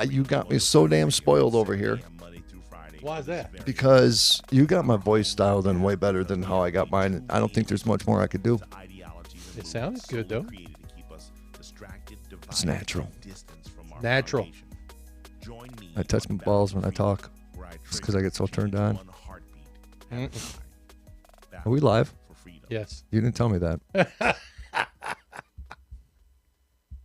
You got me so damn spoiled over here. Why is that? Because you got my voice dialed in way better than how I got mine. I don't think there's much more I could do. It sounds good, though. It's natural. Natural. I touch my balls when I talk. Just because I get so turned on. Mm-mm. Are we live? Yes. You didn't tell me that.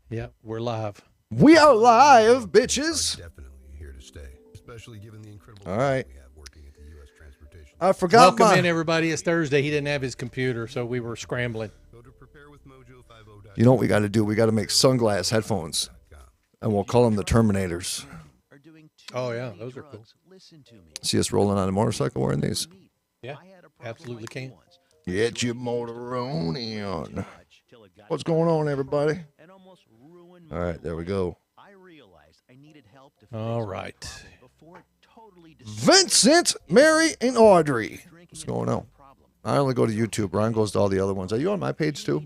Yeah, we're live. We are live, bitches. Definitely here to stay, especially given the incredible All right. we have working at the U.S. Transportation. I forgot Welcome in, everybody. It's Thursday. He didn't have his computer, so we were scrambling. Go to preparewithmojo50.com. You know what we got to do? We got to make sunglass headphones. And we'll call them the Terminators. Oh, yeah, those are cool. See us rolling on a motorcycle wearing these? Yeah, absolutely can. Get your motoroni on. What's going on, everybody? All right, there we go. All right. Vincent, Mary, and Audrey. What's going on? I only go to YouTube. Ryan goes to all the other ones. Are you on my page too?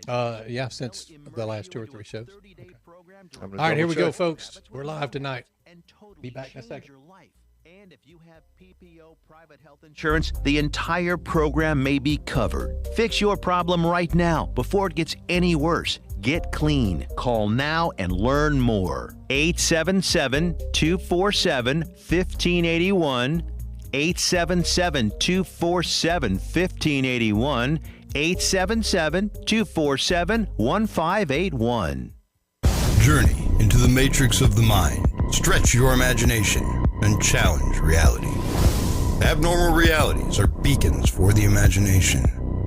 Yeah, since the last 2 or 3 shows. Okay. All All right, here we go, folks. We're live tonight. Be back in a second. And if you have PPO private health insurance, the entire program may be covered. Fix your problem right now before it gets any worse. Get clean. Call now and learn more. 877-247-1581. 877-247-1581. 877-247-1581. Journey into the matrix of the mind. Stretch your imagination and challenge reality. Abnormal realities are beacons for the imagination.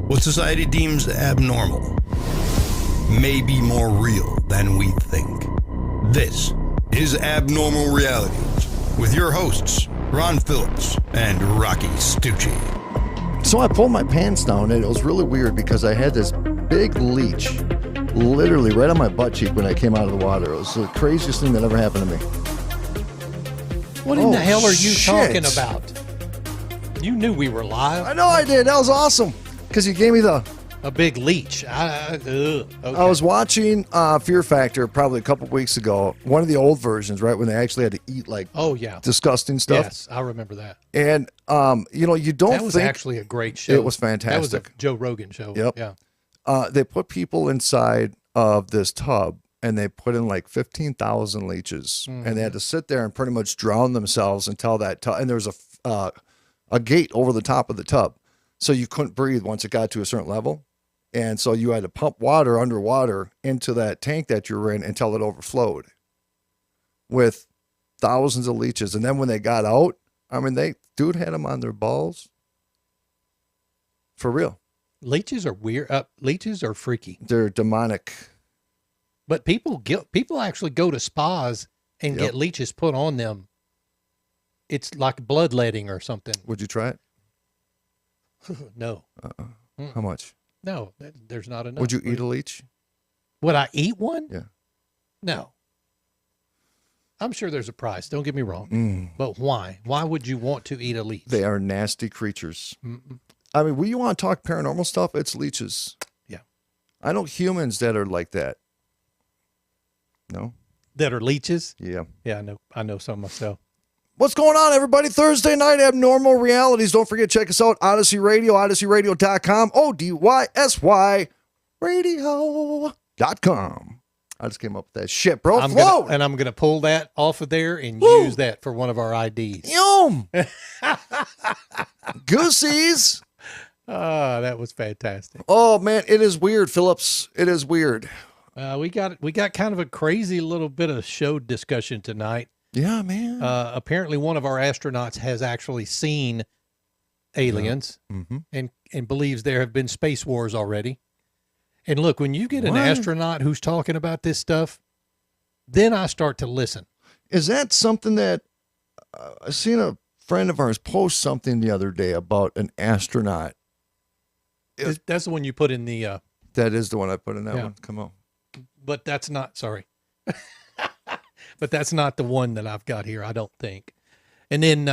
What society deems abnormal may be more real than we think. This is Abnormal Realities with your hosts, Ron Phillips and Rocky Stucci. So I pulled my pants down, and it was really weird because I had this big leech literally right on my butt cheek when I came out of the water. It was the craziest thing that ever happened to me. What in the hell are you shit. talking about? You knew we were live. I know I did. That was awesome because you gave me the... A big leech. Okay. I was watching Fear Factor probably a couple weeks ago, one of the old versions, right, when they actually had to eat like disgusting stuff. Yes, I remember that. And, you don't think... That was actually a great show. It was fantastic. That was a Joe Rogan show. Yep. Yeah. They put people inside of this tub, and they put in like 15,000 leeches, and they had to sit there and pretty much drown themselves until that tub. And there was a gate over the top of the tub, so you couldn't breathe once it got to a certain level. And so you had to pump water underwater into that tank that you were in until it overflowed with thousands of leeches. And then when they got out, I mean, dude had them on their balls. For real. Leeches are weird. Leeches are freaky. They're demonic. But people actually go to spas and get leeches put on them. It's like bloodletting or something. Would you try it? No. How much? No, there's not enough. Would you eat a leech? Would I eat one? Yeah. No. I'm sure there's a price. Don't get me wrong. But why? Why would you want to eat a leech? They are nasty creatures. I mean, when you want to talk paranormal stuff, it's leeches. Yeah. I know humans that are like that. No? That are leeches? Yeah. Yeah, I know some myself. What's going on, everybody? Thursday night, Abnormal Realities. Don't forget, check us out, Odyssey Radio, odysseyradio.com, ODYSY radio.com. I just came up with that shit, bro. I'm going to pull that off of there and use that for one of our IDs. Yum! Goosies! That was fantastic. Oh, man, it is weird, Phillips. It is weird. We got kind of a crazy little bit of show discussion tonight. Yeah, man. Apparently one of our astronauts has actually seen aliens and believes there have been space wars already. And look, when you get an astronaut who's talking about this stuff, then I start to listen. Is that something that I seen a friend of ours post something the other day about an astronaut? That's the one you put in the... that is the one I put in that one. Come on. But that's not, sorry. But that's not the one that I've got here, I don't think. And then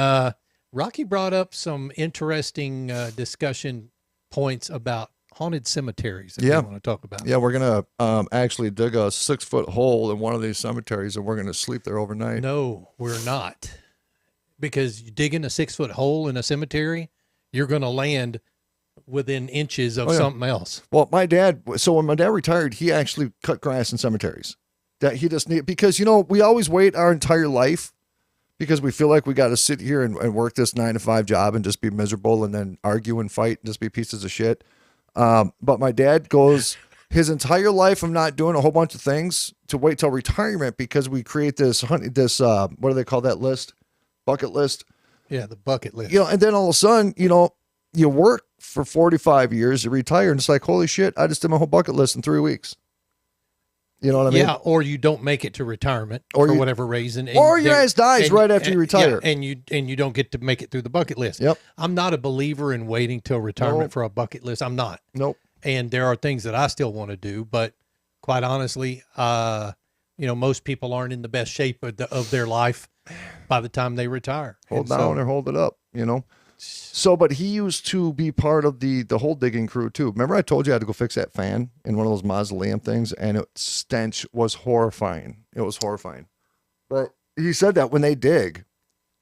Rocky brought up some interesting discussion points about haunted cemeteries that we want to talk about. Yeah, we're going to actually dig a 6-foot hole in one of these cemeteries, and we're going to sleep there overnight. No, we're not. Because you dig in a 6-foot hole in a cemetery, you're going to land within inches of something else. Well, when my dad retired, he actually cut grass in cemeteries. That he just need, because, you know, we always wait our entire life because we feel like we got to sit here and work this 9-to-5 job and just be miserable and then argue and fight and just be pieces of shit. But my dad goes his entire life of not doing a whole bunch of things to wait till retirement because we create this what do they call that list? Bucket list. Yeah, the bucket list. You know, and then all of a sudden, you know, you work for 45 years, you retire, and it's like, holy shit, I just did my whole bucket list in 3 weeks. You know what I mean? Yeah, or you don't make it to retirement for whatever reason. Or your ass dies right after you retire. Yeah, and you don't get to make it through the bucket list. Yep. I'm not a believer in waiting till retirement for a bucket list. I'm not. Nope. And there are things that I still want to do, but quite honestly, you know, most people aren't in the best shape of their life by the time they retire. Hold down or hold it up, you know? So, but he used to be part of the hole digging crew too. Remember I told you I had to go fix that fan in one of those mausoleum things, and it stench was horrifying. It was horrifying. But he said that when they dig,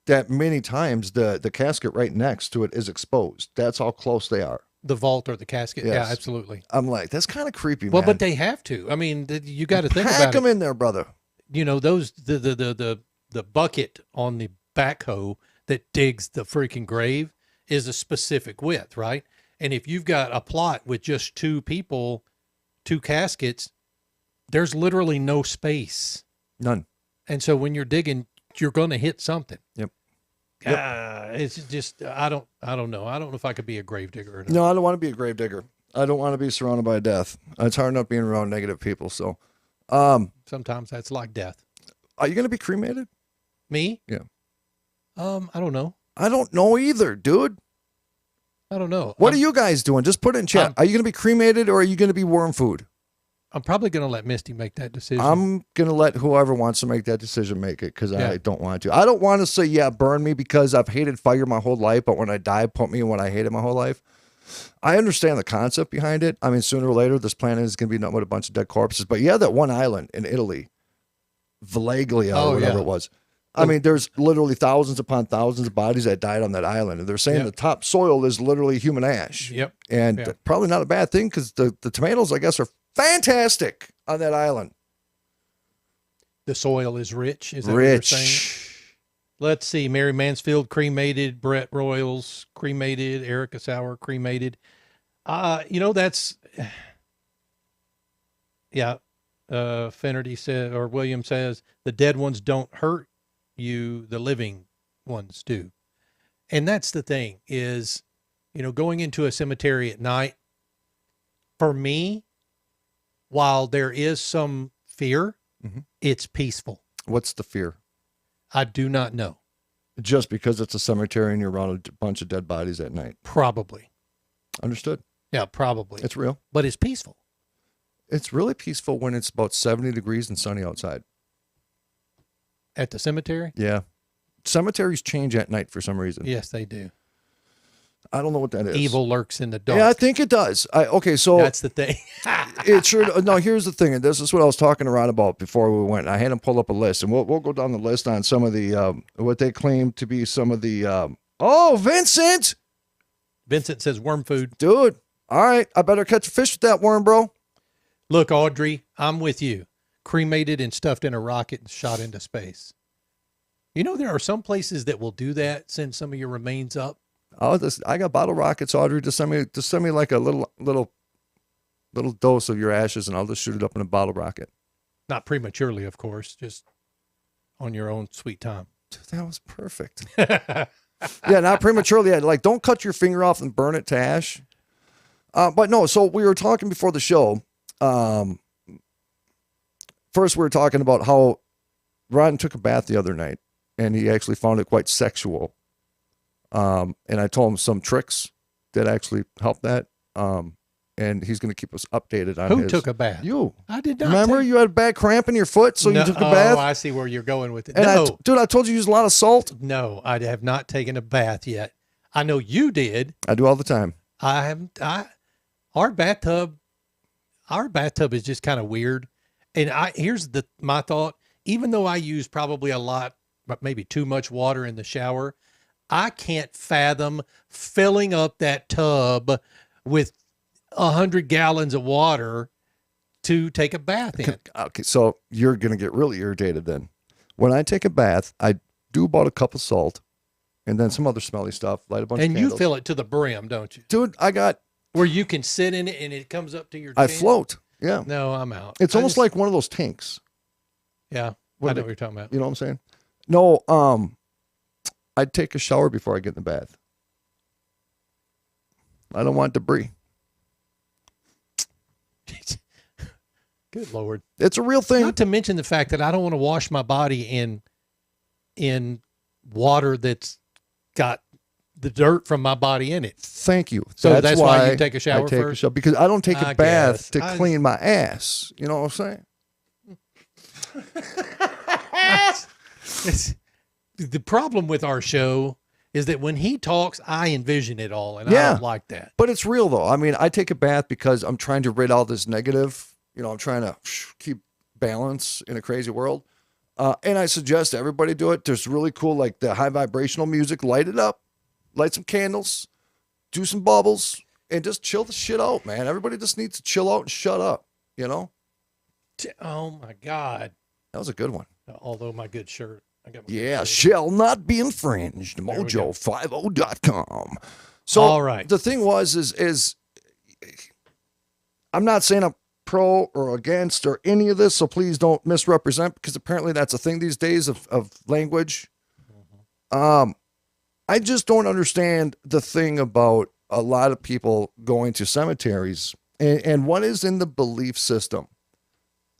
that many times the casket right next to it is exposed. That's how close they are. The vault or the casket. Yes. Yeah, absolutely. I'm like, that's kind of creepy, Well, man. but they have to. I mean, you got to think about it. Pack them in there, brother. You know, those the bucket on the backhoe that digs the freaking grave is a specific width, right? And if you've got a plot with just 2 people, 2 caskets, there's literally no space. None. And so when you're digging, you're going to hit something. Yep. It's just I don't know. I don't know if I could be a grave digger or not. No, I don't want to be a grave digger. I don't want to be surrounded by death. It's hard enough being around negative people. So, Sometimes that's like death. are you going to be cremated? Me? Yeah. I don't know. I don't know either, dude. I don't know. What are you guys doing? Just put it in chat. Are you going to be cremated or are you going to be worm food? I'm probably going to let Misty make that decision. I'm going to let whoever wants to make that decision make it because I don't want to. I don't want to say, yeah, burn me because I've hated fire my whole life, but when I die, put me in what I hated my whole life. I understand the concept behind it. I mean, sooner or later, this planet is going to be nothing but a bunch of dead corpses. But yeah, that one island in Italy, Valaglia or whatever it was. I mean, there's literally thousands upon thousands of bodies that died on that island. And they're saying the top soil is literally human ash. Yep. And probably not a bad thing because the tomatoes, I guess, are fantastic on that island. The soil is rich. Is that what you're saying? Let's see. Mary Mansfield cremated. Brett Royals cremated. Erica Sauer cremated. You know, that's, Finnerty said, or William says, the dead ones don't hurt you, the living ones do. And that's the thing is, you know, going into a cemetery at night, for me, while there is some fear, it's peaceful. What's the fear? I do not know. Just because it's a cemetery and you're around a bunch of dead bodies at night. Probably. Understood. Yeah, probably. It's real. But it's peaceful. It's really peaceful when it's about 70 degrees and sunny outside. At the cemetery? Yeah. Cemeteries change at night for some reason. Yes, they do. I don't know what that is. Evil lurks in the dark. Yeah, I think it does. So that's the thing. It sure. No, here's the thing, and this is what I was talking around about before we went. I had him pull up a list, and we'll go down the list on some of the what they claim to be some of the. Oh, Vincent! Vincent says worm food, dude. All right, I better catch a fish with that worm, bro. Look, Audrey, I'm with you. Cremated and stuffed in a rocket and shot into space. You know, there are some places that will do that. Send some of your remains up. I got bottle rockets, Audrey. Just send me like a little dose of your ashes, and I'll just shoot it up in a bottle rocket. Not prematurely, of course, just on your own sweet time. Dude, that was perfect. Yeah, not prematurely. Like, don't cut your finger off and burn it to ash. But no, so we were talking before the show. First, we were talking about how Ron took a bath the other night, and he actually found it quite sexual. And I told him some tricks that actually helped that. And he's going to keep us updated on Who took a bath? You. I did not. Remember you had a bad cramp in your foot, so you took a bath? Oh, I see where you're going with it. And No. dude, I told you use a lot of salt. No, I have not taken a bath yet. I know you did. I do all the time. I haven't. Our bathtub is just kind of weird. And here's my thought. Even though I use probably a lot, but maybe too much water in the shower, I can't fathom filling up that tub with 100 gallons of water to take a bath in. Okay, so you're going to get really irritated then. When I take a bath, I do about a cup of salt and then some other smelly stuff, light a bunch of candles. And you fill it to the brim, don't you? Dude, I got... Where you can sit in it and it comes up to your chin? I float, yeah. No, I'm out. It's almost like one of those tanks. Yeah, I know what you're talking about. You know what I'm saying? No, I'd take a shower before I get in the bath. I don't want debris. Good Lord. It's a real thing. Not to mention the fact that I don't want to wash my body in water that's got the dirt from my body in it. Thank you. So that's why you take a shower first? Because I don't take a bath guess. to clean my ass. You know what I'm saying? The problem with our show is that when he talks, I envision it all, and I don't like that. But it's real, though. I mean, I take a bath because I'm trying to rid all this negative. You know, I'm trying to keep balance in a crazy world. And I suggest everybody do it. There's really cool, like the high vibrational music. Light it up. Light some candles, do some bubbles, and just chill the shit out, man. Everybody just needs to chill out and shut up, you know? Oh, my God. That was a good one. Although my good shirt. Shall not be infringed. Mojo50.com. So all right. The thing is I'm not saying I'm pro or against or any of this, so please don't misrepresent, because apparently that's a thing these days of language. Mm-hmm. I just don't understand the thing about a lot of people going to cemeteries and what is in the belief system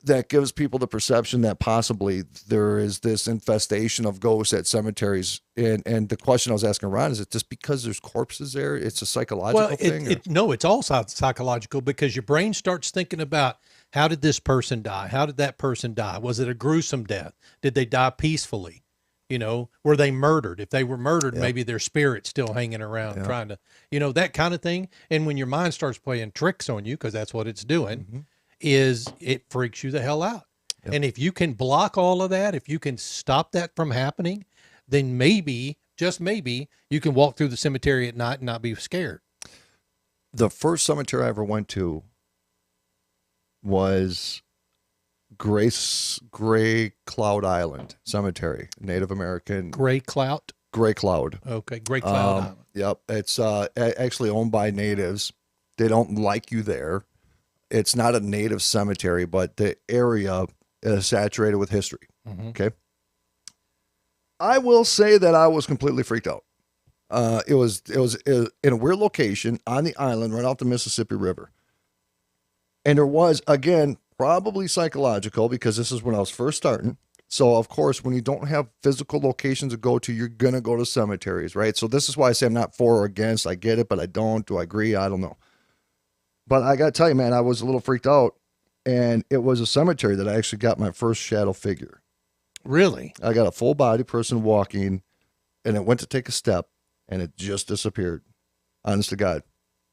that gives people the perception that possibly there is this infestation of ghosts at cemeteries. And the question I was asking Ron, is it just because there's corpses there? It's a psychological thing? No, it's all psychological, because your brain starts thinking about, how did this person die? How did that person die? Was it a gruesome death? Did they die peacefully? You know, were they murdered? If they were murdered, maybe their spirit's still hanging around trying to, that kind of thing. And when your mind starts playing tricks on you, because that's what it's doing, it freaks you the hell out. Yep. And if you can block all of that, if you can stop that from happening, then maybe, just maybe, you can walk through the cemetery at night and not be scared. The first cemetery I ever went to was Gray Cloud Island Cemetery, Native American. Gray Cloud? Gray Cloud. Okay, Gray Cloud Island. Yep. It's actually owned by natives. They don't like you there. It's not a native cemetery, but the area is saturated with history. Mm-hmm. Okay. I will say that I was completely freaked out. It was in a weird location on the island right off the Mississippi River. And there was, again, probably psychological, because this is when I was first starting. So, of course, when you don't have physical locations to go to, you're going to go to cemeteries, right? So this is why I say I'm not for or against. I get it, but I don't. Do I agree? I don't know. But I got to tell you, man, I was a little freaked out. And it was a cemetery that I actually got my first shadow figure. Really? I got a full body person walking, and it went to take a step, and it just disappeared. Honest to God.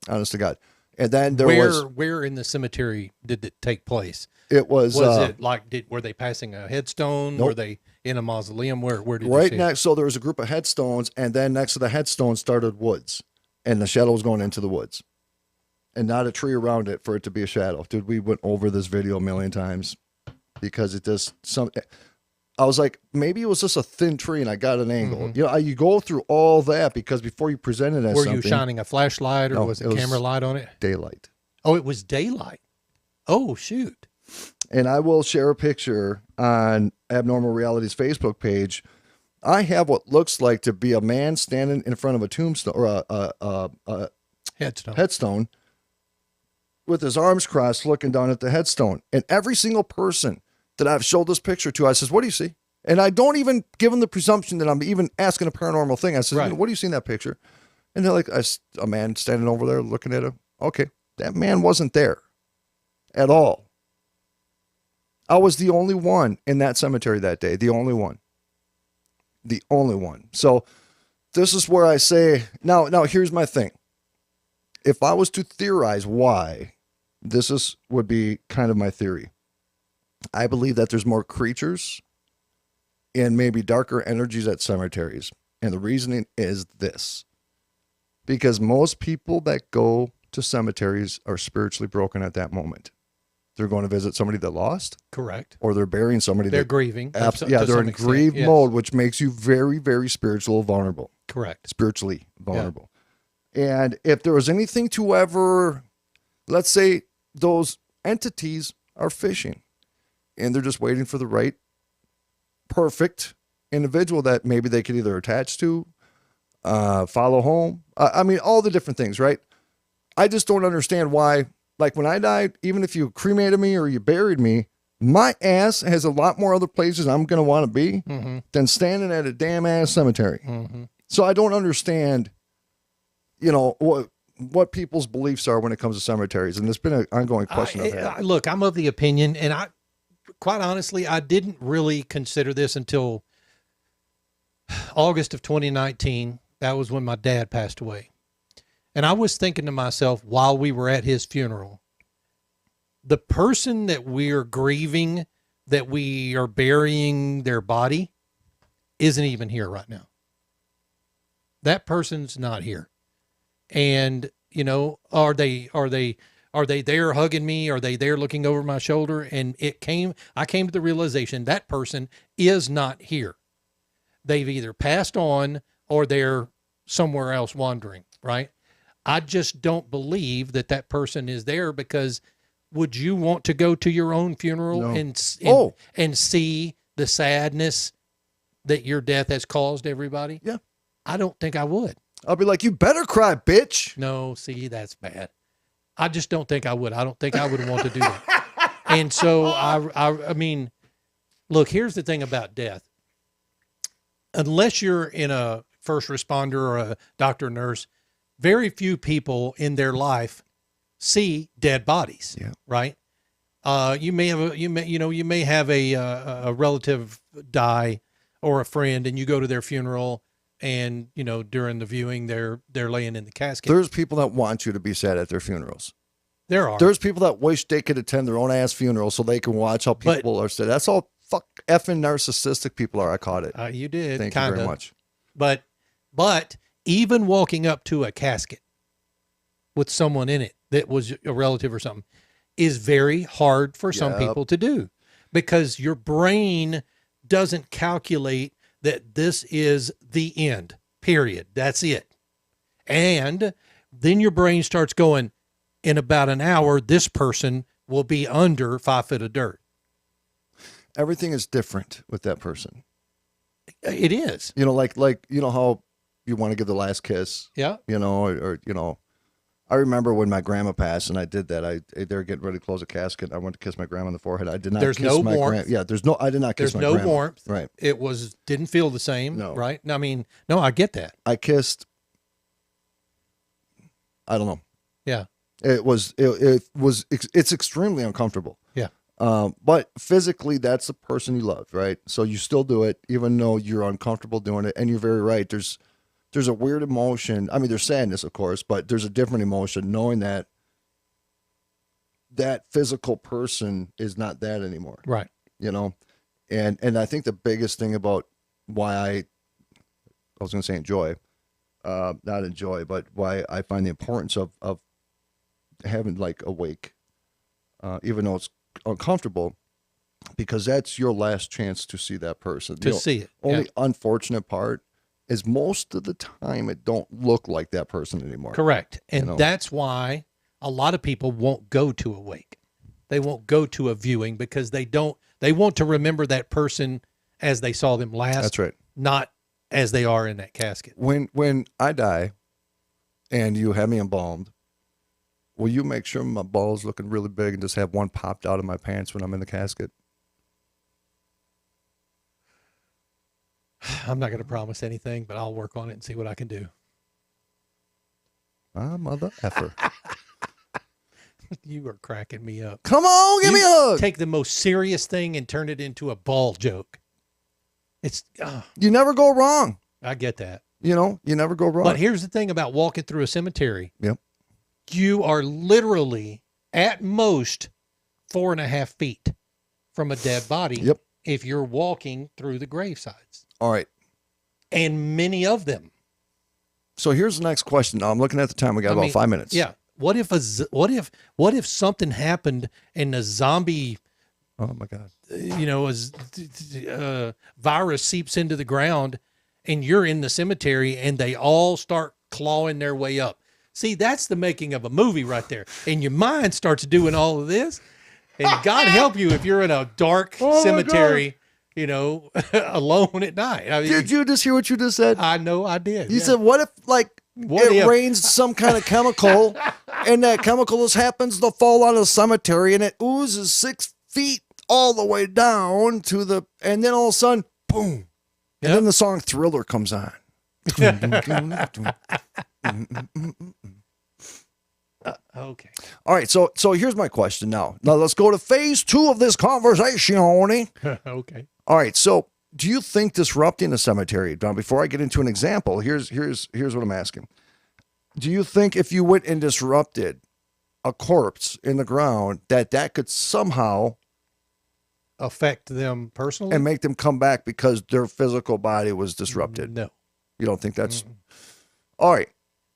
Honest to God. And then where in the cemetery did it take place? It was it like, were they passing a headstone? Nope. Were they in a mausoleum? Where did right you see next? So there was a group of headstones, and then next to the headstones started woods, and the shadow was going into the woods, and not a tree around it for it to be a shadow. Dude, we went over this video a million times because it does some. I was like, maybe it was just a thin tree and I got an angle. Mm-hmm. You know, you go through all that because before you present it as something. Were you shining a flashlight, or was it camera light on it? Daylight. Oh, it was daylight. Oh, shoot. And I will share a picture on Abnormal Reality's Facebook page. I have what looks like to be a man standing in front of a tombstone or a headstone with his arms crossed looking down at the headstone. And every single person that I've showed this picture to, I says, what do you see? And I don't even give them the presumption that I'm even asking a paranormal thing. I said, right. What do you see in that picture? And they're like, a man standing over there looking at him. Okay, that man wasn't there at all. I was the only one in that cemetery that day. The only one. The only one. So this is where I say, now here's my thing. if I was to theorize why, would be kind of my theory. I believe that there's more creatures and maybe darker energies at cemeteries. And the reasoning is this. Because most people that go to cemeteries are spiritually broken at that moment. They're going to visit somebody that lost. Correct. Or they're burying somebody. They're grieving. They're in grief mode, which makes you very, very spiritual vulnerable. Correct. Spiritually vulnerable. Yeah. And if there was anything to ever, let's say those entities are fishing and they're just waiting for the right, perfect individual that maybe they could either attach to, follow home. I mean, all the different things, right? I just don't understand why, like when I died, even if you cremated me or you buried me, my ass has a lot more other places I'm going to want to be than standing at a damn ass cemetery. So I don't understand, what people's beliefs are when it comes to cemeteries. And there's been an ongoing question of that. Look, I'm of the opinion, and quite honestly, I didn't really consider this until August of 2019. That was when my dad passed away. And I was thinking to myself while we were at his funeral, the person that we are grieving, that we are burying their body, isn't even here right now. That person's not here. And, are they there hugging me? Are they there looking over my shoulder? And I came to the realization that person is not here. They've either passed on or they're somewhere else wandering, right? I just don't believe that person is there, because would you want to go to your own funeral and see the sadness that your death has caused everybody? Yeah. I don't think I would. I'll be like, you better cry, bitch. No, see, that's bad. I just don't think I would. I don't think I would want to do that. And so I mean, look, here's the thing about death. Unless you're in a first responder or a doctor or nurse, very few people in their life see dead bodies. Yeah. Right. You may have a relative die or a friend, and you go to their funeral, and during the viewing they're laying in the casket. There's people that want you to be sad at their funerals. There's people that wish they could attend their own ass funeral so they can watch how people are sad. That's all effing narcissistic people are. I caught it. You did. Thank you very much. But even walking up to a casket with someone in it that was a relative or something is very hard for some people to do, because your brain doesn't calculate that this is the end, period. That's it. And then your brain starts going, in about an hour, this person will be under 5 foot of dirt. Everything is different with that person. It is. Like how you want to give the last kiss. Yeah. I remember when my grandma passed and I did that. They were getting ready to close a casket. I went to kiss my grandma on the forehead. I did not kiss my grandma. Yeah, I did not kiss my grandma. There's no warmth. Right. It didn't feel the same. No. Right. I mean, no, I get that. I kissed, I don't know. Yeah. It's extremely uncomfortable. Yeah. But physically, that's the person you love, right? So you still do it, even though you're uncomfortable doing it. And you're very right. There's a weird emotion. I mean, there's sadness, of course, but there's a different emotion knowing that physical person is not that anymore. Right. And I think the biggest thing about why I was going to say not enjoy, but why I find the importance of having like a wake, even though it's uncomfortable, because that's your last chance to see that person. See it. Only unfortunate part is most of the time it don't look like that person anymore. Correct. And that's why a lot of people won't go to a wake. They won't go to a viewing because they want to remember that person as they saw them last. That's right. Not as they are in that casket. When I die and you have me embalmed, will you make sure my balls looking really big and just have one popped out of my pants when I'm in the casket? I'm not going to promise anything, but I'll work on it and see what I can do. Mother effer. You are cracking me up. Come on, give me a hug. Take the most serious thing and turn it into a ball joke. You never go wrong. I get that. You never go wrong. But here's the thing about walking through a cemetery. Yep. You are literally at most 4.5 feet from a dead body. Yep. If you're walking through the gravesites. All right. And many of them. So here's the next question. Now I'm looking at the time. We got about 5 minutes. Yeah. What if something happened and a zombie, Oh my God. Virus seeps into the ground and you're in the cemetery and they all start clawing their way up? See, that's the making of a movie right there. And your mind starts doing all of this. And God help you if you're in a dark cemetery, alone at night. I mean, Did you just hear what you just said? I know I did. You said, what if it rains some kind of chemical and that chemical just happens to fall on a cemetery and it oozes 6 feet all the way down and then all of a sudden, boom. And then the song Thriller comes on. Okay. All right. So here's my question now. Now let's go to phase 2 of this conversation. Okay. All right. So do you think disrupting a cemetery, now before I get into an example, here's what I'm asking. Do you think if you went and disrupted a corpse in the ground that could somehow affect them personally and make them come back because their physical body was disrupted? No. You don't think that's all right?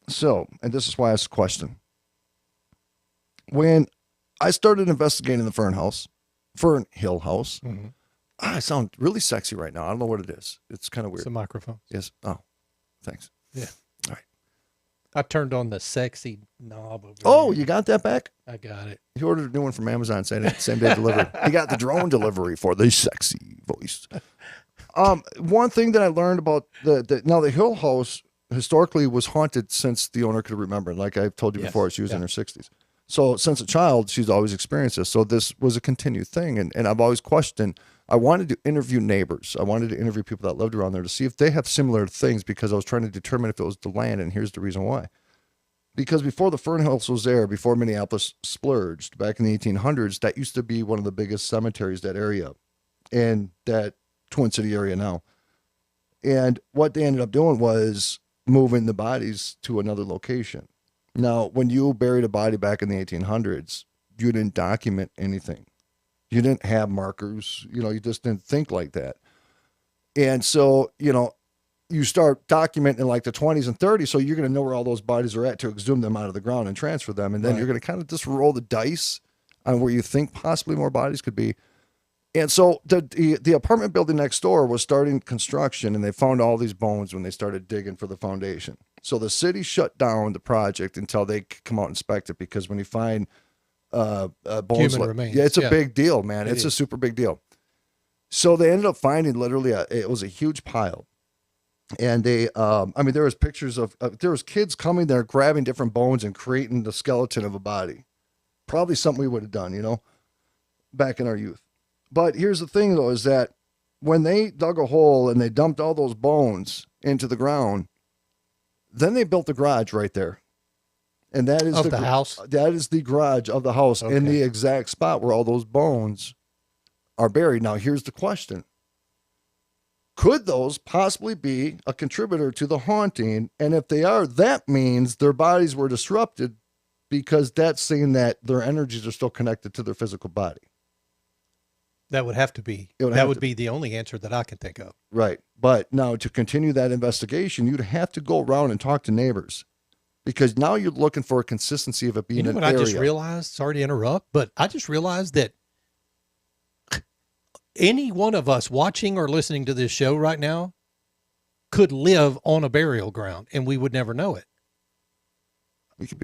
So, and this is why I asked the question. When I started investigating the Fern Hill House, I sound really sexy right now. I don't know what it is. It's kind of weird. It's a microphone. Yes. Oh, thanks. Yeah. All right. I turned on the sexy knob over Oh, there. You got that back? I got it. He ordered a new one from Amazon, same day delivery. He got the drone delivery for the sexy voice. One thing that I learned about the Hill House historically was haunted since the owner could remember. Like I've told you before, she was in her 60s. So since a child, she's always experienced this. So this was a continued thing. And I've always questioned, I wanted to interview neighbors. I wanted to interview people that lived around there to see if they have similar things because I was trying to determine if it was the land. And here's the reason why. Because before the Fern Hills was there, before Minneapolis splurged back in the 1800s, that used to be one of the biggest cemeteries, that area, and that Twin City area now. And what they ended up doing was moving the bodies to another location. Now, when you buried a body back in the 1800s, you didn't document anything. You didn't have markers. You just didn't think like that. And so, you start documenting in like the 20s and 30s, so you're going to know where all those bodies are at to exhume them out of the ground and transfer them. And then you're going to kind of just roll the dice on where you think possibly more bodies could be. And so the apartment building next door was starting construction, and they found all these bones when they started digging for the foundation. So the city shut down the project until they could come out and inspect it, because when you find bones, human remains, it's a big deal, man. It's a super big deal. So they ended up finding literally it was a huge pile. And they, there was pictures there was kids coming there, grabbing different bones and creating the skeleton of a body. Probably something we would have done, back in our youth. But here's the thing, though, is that when they dug a hole and they dumped all those bones into the ground, then they built the garage right there. And that is the house? That is the garage of the house in the exact spot where all those bones are buried. Now, here's the question. Could those possibly be a contributor to the haunting? And if they are, that means their bodies were disrupted, because that's saying that their energies are still connected to their physical body. That would have to be. That would be the only answer that I can think of. Right. But now, to continue that investigation, you'd have to go around and talk to neighbors, because now you're looking for a consistency of it being an area. I just realized, sorry to interrupt, but I just realized that any one of us watching or listening to this show right now could live on a burial ground and we would never know it.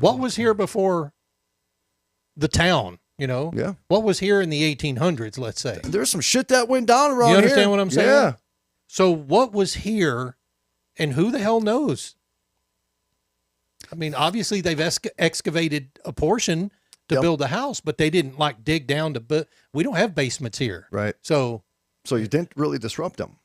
What was here before the town, Yeah. What was here in the 1800s, let's say? There's some shit that went down around here. You understand what I'm saying? Yeah. So what was here, and who the hell knows? I mean, obviously they've excavated a portion to build a house, but they didn't dig down to, we don't have basements here. Right. So you didn't really disrupt them.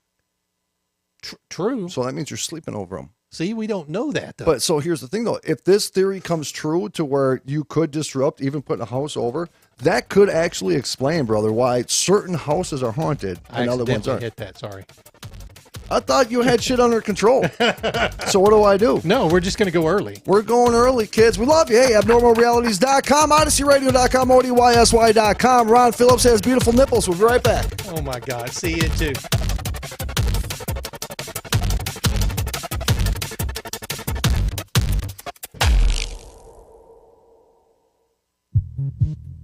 True. So that means you're sleeping over them. See, we don't know that, though. But so here's the thing, though. If this theory comes true to where you could disrupt, even putting a house over, that could actually explain, brother, why certain houses are haunted and other ones aren't. Hit that, sorry. I thought you had shit under control. So what do? No, we're just going to go early. We're going early, kids. We love you. Hey, abnormalrealities.com, odysseyradio.com, odysy.com. Ron Phillips has beautiful nipples. We'll be right back. Oh, my God. See you, too.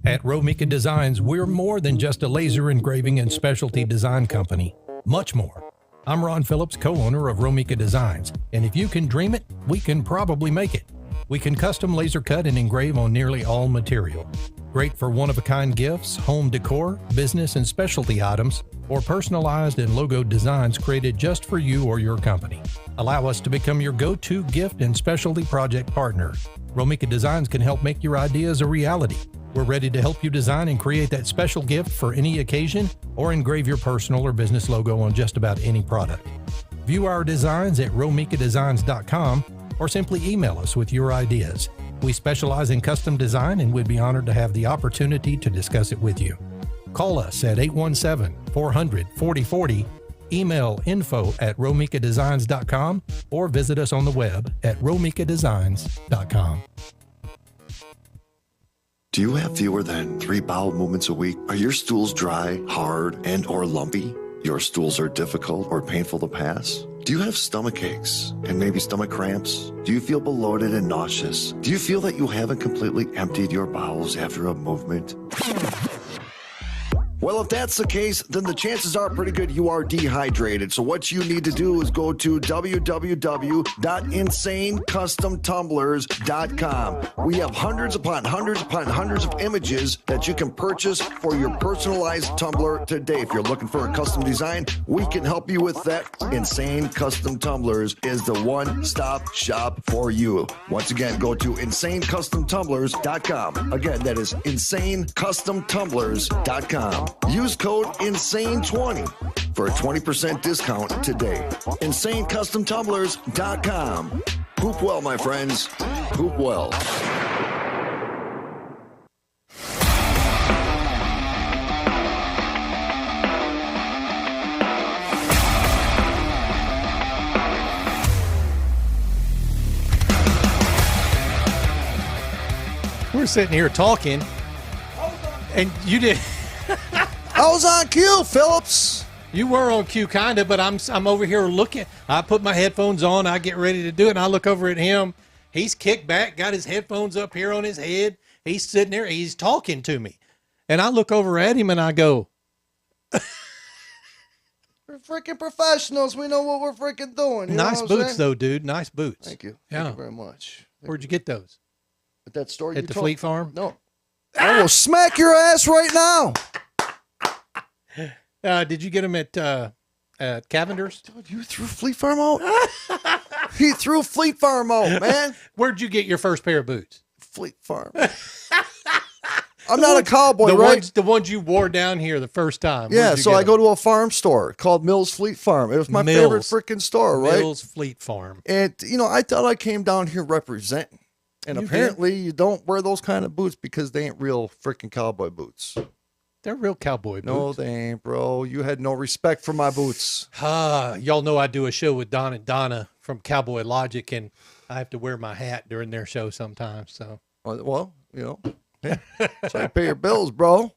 At Romika Designs, we're more than just a laser engraving and specialty design company. Much more. I'm Ron Phillips, co-owner of Romika Designs, and if you can dream it, we can probably make it. We can custom laser cut and engrave on nearly all material. Great for one-of-a-kind gifts, home decor, business and specialty items, or personalized and logoed designs created just for you or your company. Allow us to become your go-to gift and specialty project partner. Romika Designs can help make your ideas a reality. We're ready to help you design and create that special gift for any occasion or engrave your personal or business logo on just about any product. View our designs at romikadesigns.com or simply email us with your ideas. We specialize in custom design and would be honored to have the opportunity to discuss it with you. Call us at 817-400-4040, email info@romikadesigns.com, or visit us on the web at romikadesigns.com. Do you have fewer than 3 bowel movements a week? Are your stools dry, hard, and or lumpy? Your stools are difficult or painful to pass? Do you have stomach aches and maybe stomach cramps? Do you feel bloated and nauseous? Do you feel that you haven't completely emptied your bowels after a movement? Well, if that's the case, then the chances are pretty good you are dehydrated. So what you need to do is go to www.insanecustomtumblers.com. We have hundreds upon hundreds upon hundreds of images that you can purchase for your personalized tumbler today. If you're looking for a custom design, we can help you with that. Insane Custom Tumblers is the one-stop shop for you. Once again, go to insanecustomtumblers.com. Again, that is insanecustomtumblers.com. Use code INSANE20 for a 20% discount today. InsaneCustomTumblers.com. Hoop well, my friends. Hoop well. We're sitting here talking, and you did. I was on cue, Phillips. You were on cue, kind of, but I'm over here looking. I put my headphones on. I get ready to do it, and I look over at him. He's kicked back, got his headphones up here on his head. He's sitting there. He's talking to me. And I look over at him, and I go, We're freaking professionals. We know what we're freaking doing. nice boots, though, dude. Nice boots. Thank you. Yeah. Thank you very much. Where'd you get those? At that store At the Fleet Farm? No. I will smack your ass right now. Did you get them at Cavender's? Dude, you threw Fleet Farm out? He threw Fleet Farm out, man. Where'd you get your first pair of boots? Fleet Farm. I'm not a cowboy, right? The ones you wore down here the first time. Yeah, so I go to a farm store called Mills Fleet Farm. It was my favorite freaking store, right? Mills Fleet Farm. And, I thought I came down here representing. And apparently you don't wear those kind of boots because they ain't real freaking cowboy boots. They're real cowboy boots. No, they ain't, bro. You had no respect for my boots. Y'all know I do a show with Don and Donna from Cowboy Logic, and I have to wear my hat during their show sometimes. So, well, yeah. So I pay your bills, bro.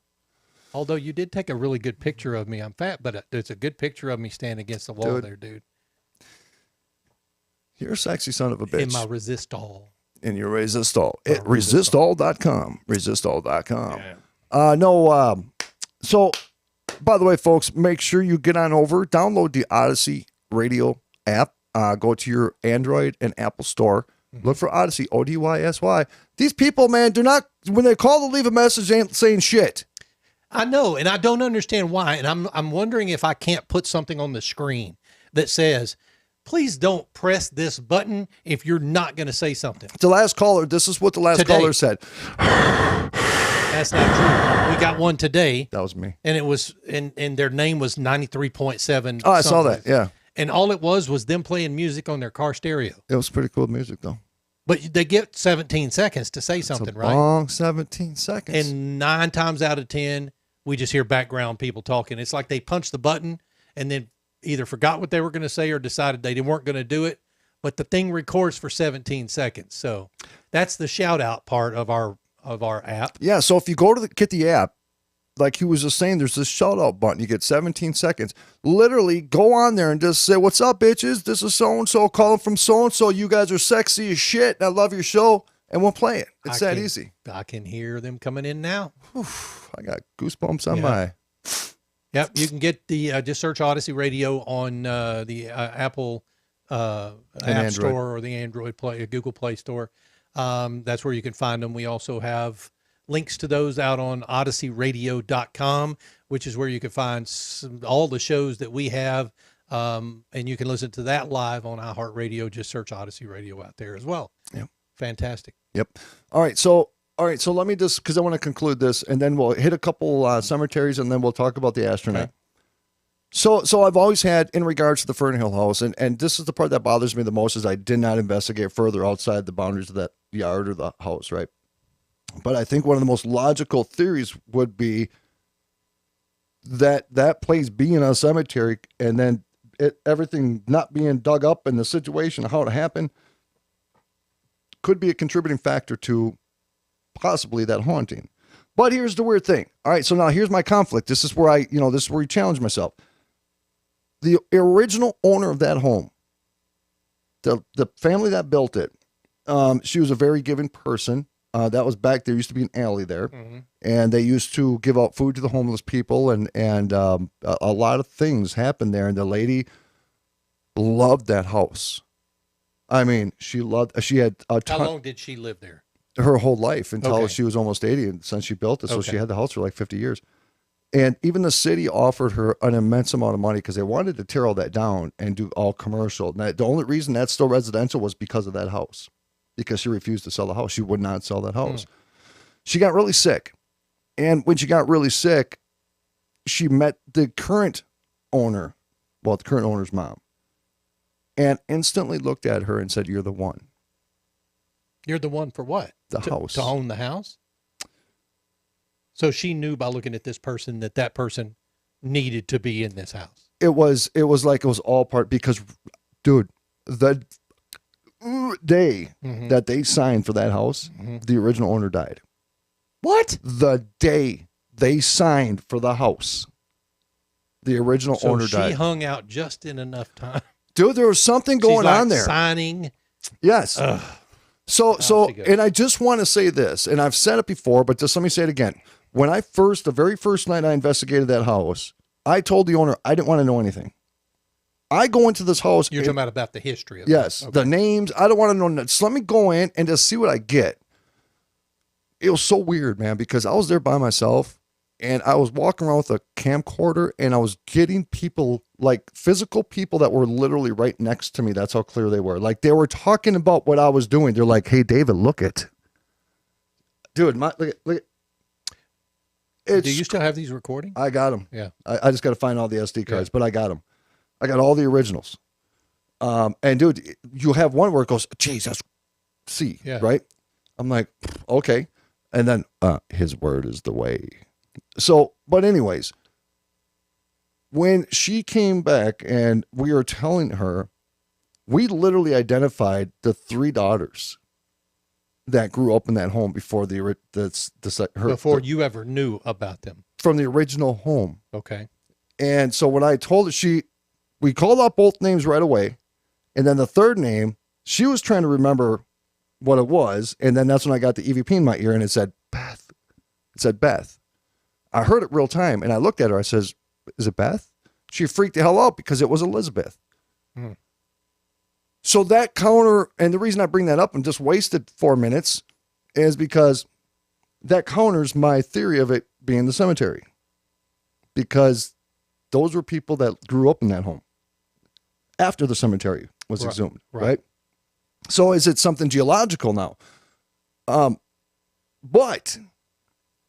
Although you did take a really good picture of me. I'm fat, but it's a good picture of me standing against the wall there, dude. You're a sexy son of a bitch. In my Resistol. In your Resistol. At resistol.com. Resistol.com. Yeah. So, by the way, folks, make sure you get on over, download the Odyssey Radio app, go to your Android and Apple store, look for Odyssey, ODYSY. These people, man, do not, when they call to leave a message, they ain't saying shit. I know, and I don't understand why, and I'm wondering if I can't put something on the screen that says, please don't press this button if you're not going to say something. The last caller, this is what the last caller said. That's not true. We got one today. That was me. And it was, and their name was 93.7. Oh, I saw that, yeah. And all it was them playing music on their car stereo. It was pretty cool music, though. But they get 17 seconds to say something, right? Long 17 seconds. And 9 times out of 10, we just hear background people talking. It's like they punch the button, and then either forgot what they were going to say or decided they weren't going to do it. But the thing records for 17 seconds. So that's the shout out part of our app. Yeah. So if you go to get the app, like he was just saying, there's this shout out button. You get 17 seconds. Literally go on there and just say, "What's up, bitches? This is so-and-so calling from so-and-so. You guys are sexy as shit. And I love your show." And we'll play it. It's that easy. I can hear them coming in now. Whew, I got goosebumps on my. Yep. You can get the, just search Odyssey Radio on the Apple App Android Store or the Android Google Play Store. That's where you can find them. We also have links to those out on odysseyradio.com, which is where you can find all the shows that we have. And you can listen to that live on iHeartRadio. Just search Odyssey Radio out there as well. Yep. Fantastic. Yep. All right. So let me just, because I want to conclude this, and then we'll hit a couple cemeteries, and then we'll talk about the astronaut. Okay. So I've always had, in regards to the Fernhill house, and this is the part that bothers me the most, is I did not investigate further outside the boundaries of that yard or the house, right? But I think one of the most logical theories would be that place being a cemetery, and then everything not being dug up in the situation, how it happened, could be a contributing factor to possibly that haunting. But here's the weird thing. All right, so now here's my conflict. This is where I challenge myself. The original owner of that home, the family that built it, she was a very giving person. That was back there. Used to be an alley there, and they used to give out food to the homeless people, and a lot of things happened there. And the lady loved that house. I mean, she had a ton. How long did she live there? Her whole life, until she was almost 80, and since she built it. So she had the house for like 50 years. And even the city offered her an immense amount of money because they wanted to tear all that down and do all commercial. And the only reason that's still residential was because of that house, because she refused to sell the house. She would not sell that house. She got really sick. And when she got really sick, she met the current owner, the current owner's mom, and instantly looked at her and said, "You're the one." You're the one for what? The house. To own the house? So she knew by looking at this person that person needed to be in this house. It was all part, because, dude, the day that they signed for that house, the original owner died. What? The day they signed for the house, the original owner died. She hung out just in enough time. Dude, there was something going on there. Signing. Yes. So, and I just want to say this, and I've said it before, but just let me say it again. When the very first night I investigated that house, I told the owner I didn't want to know anything. I go into this house. You're talking about the history of it. Yes, the names. I don't want to know. Just let me go in and just see what I get. It was so weird, man, because I was there by myself, and I was walking around with a camcorder, and I was getting people, like physical people that were literally right next to me. That's how clear they were. Like, they were talking about what I was doing. They're like, "Hey, David, look it. Dude, look at. Do you still have these recordings? I got them. Yeah. I just got to find all the SD cards, but I got them. I got all the originals. And dude, you have one where it goes, "Jesus, see," right? I'm like, okay. And then, "His word is the way." So, but anyways, when she came back and we were telling her, we literally identified the 3 daughters that grew up in that home before before you ever knew about them from the original home. Okay. And so when I told her, we called out both names right away. And then the third name, she was trying to remember what it was. And then that's when I got the EVP in my ear, and it said Beth. It said Beth. I heard it real time, and I looked at her. I says, "Is it Beth?" She freaked the hell out because it was Elizabeth. So that counter, and the reason I bring that up and just wasted 4 minutes is because that counters my theory of it being the cemetery. Because those were people that grew up in that home after the cemetery was exhumed, right? So is it something geological now? But